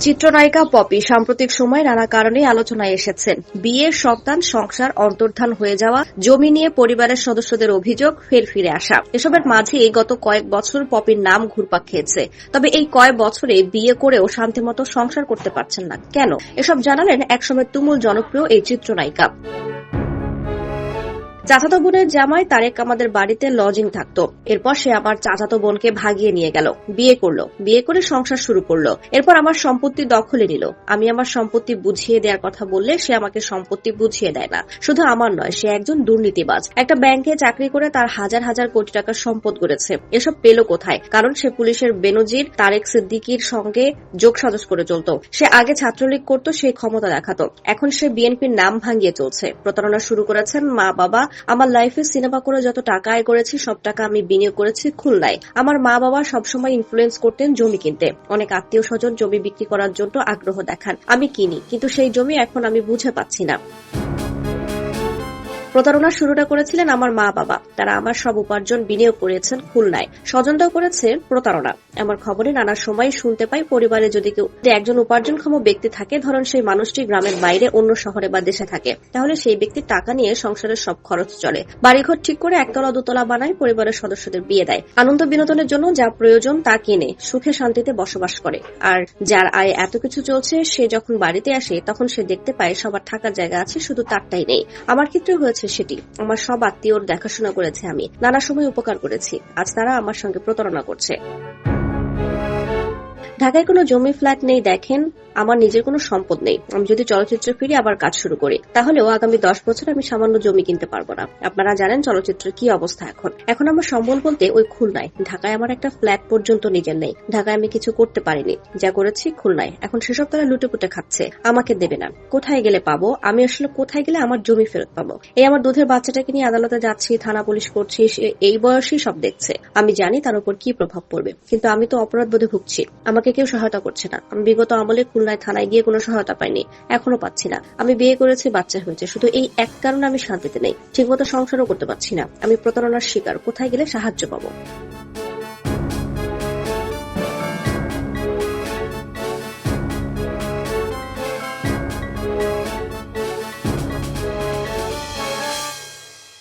চিত্রনায়িকা পপি সাম্প্রতিক সময়ে নানা কারণে আলোচনায় এসেছেন। বিয়ে, সন্তান, সংসার, অন্তর্ধান হয়ে যাওয়া, জমি নিয়ে পরিবারের সদস্যদের অভিযোগ, ফের ফিরে আসা, এসবের মাঝেই গত কয়েক বছর পপির নাম ঘুরপাক খেয়েছে। তবে এই কয়েক বছরে বিয়ে করেও শান্তিমতো সংসার করতে পারছেন না কেন, এসব জানালেন একসময় তুমুল জনপ্রিয় এই চিত্রনায়িকা। চাচাতো বোনের জামাই তারেক আমাদের বাড়িতে লজিং থাকতো। এরপর সে আমার চাচাতো বোনকে ভাগিয়ে নিয়ে গেল, বিয়ে করলো, বিয়ে করে সংসার শুরু করলো। এরপর আমার সম্পত্তি দখলে নিল। আমি আমার সম্পত্তি বুঝিয়ে দেওয়ার কথা বললে সে আমাকে সম্পত্তি বুঝিয়ে দেয় না। শুধু আমার নয়, সে একজন দুর্নীতিবাজ। একটা ব্যাংকে চাকরি করে তার হাজার হাজার কোটি টাকার সম্পদ গড়েছে। এসব পেল কোথায়? কারণ সে পুলিশের বেনজির তারেক সিদ্দিকীর সঙ্গে যোগসাজশ করে চলত। সে আগে ছাত্রলীগ করত, সে ক্ষমতা দেখাতো। এখন সে বিএনপির নাম ভাঙিয়ে চলছে। প্রতারণা শুরু করেছেন মা বাবা। আমার লাইফে সিনেমা করে যত টাকা আয় করেছি সব টাকা আমি বিনিয়োগ করেছি খুলনায়। আমার মা বাবা সবসময় ইনফ্লুয়েন্স করতেন জমি কিনতে। অনেক আত্মীয় স্বজন জমি বিক্রি করার জন্য আগ্রহ দেখান, আমি কিনি, কিন্তু সেই জমি এখন আমি বুঝে পাচ্ছি না। প্রতারণার শুরুটা করেছিলেন আমার মা বাবা। তারা আমার সব উপার্জন বিনিয়োগ করেছেন খুলনায়। স্বজনরাও করেছে প্রতারণা। আমার খবরে নানা সময় শুনতে পাই, পরিবারে যদি কেউ একজন উপার্জনক্ষম ব্যক্তি থাকে, ধরুন সেই মানুষটি গ্রামের বাইরে অন্য শহরে বা দেশে থাকে, তাহলে সেই ব্যক্তির টাকা নিয়ে সংসারের সব খরচ চলে। বাড়িঘর ঠিক করে একতলা দোতলা বানায়, পরিবারের সদস্যদের বিয়ে দেয়, আনন্দ বিনোদনের জন্য যা প্রয়োজন তা কিনে সুখে শান্তিতে বসবাস করে। আর যার আয় এত কিছু চলছে, সে যখন বাড়িতে আসে তখন সে দেখতে পায় সবার থাকার জায়গা আছে, শুধু তারটাই নেই। আমার ক্ষেত্রে হয়েছে সেটি। আমার সব আত্মীয়র দেখাশোনা করেছে আমি, নানা সময় উপকার করেছি। আজ তারা আমার সঙ্গে প্রতারণা করছে। ঢাকায় কোনো জমি ফ্ল্যাট নেই, দেখেন আমার নিজের কোনো সম্পদ নেই। আমি যদি চলচ্চিত্রে ফিরে আবার কাজ শুরু করি, তাহলেও আগামী 10 বছর আমি সামান্য জমি কিনতে পারবো না। আপনারা জানেন চলচ্চিত্রের কি অবস্থা এখন আমার সম্বল বলতে ওই খুলনায়। ঢাকায় আমার একটা ফ্ল্যাট পর্যন্ত নিজের নেই। ঢাকায় আমি কিছু করতে পারিনি, যা করেছি খুলনায়। এখন সেসব তারা লুটেপুটে খাচ্ছে, আমাকে দেবে না। কোথায় গেলে পাবো? আমি আসলে কোথায় গেলে আমার জমি ফেরত পাবো? এই আমার দুধের বাচ্চাটাকে নিয়ে আদালতে যাচ্ছি, থানা পুলিশ করছি, এই বয়সেই সব দেখছে। আমি জানি তার উপর কি প্রভাব পড়বে, কিন্তু আমি তো অপরাধ বোধে ভুগছি। আমাকে কেউ সহায়তা করছে না। আমি বিগত আমলে খুলনায় থানায় গিয়ে কোনো সহায়তা পাইনি, এখনো পাচ্ছি না। আমি বিয়ে করেছি, বাচ্চা হয়েছে, শুধু এই এক কারণে আমি শান্তিতে নেই। ঠিকমতো সংসারও করতে পারছি না। আমি প্রতারণার শিকার। কোথায় গেলে সাহায্য পাবো?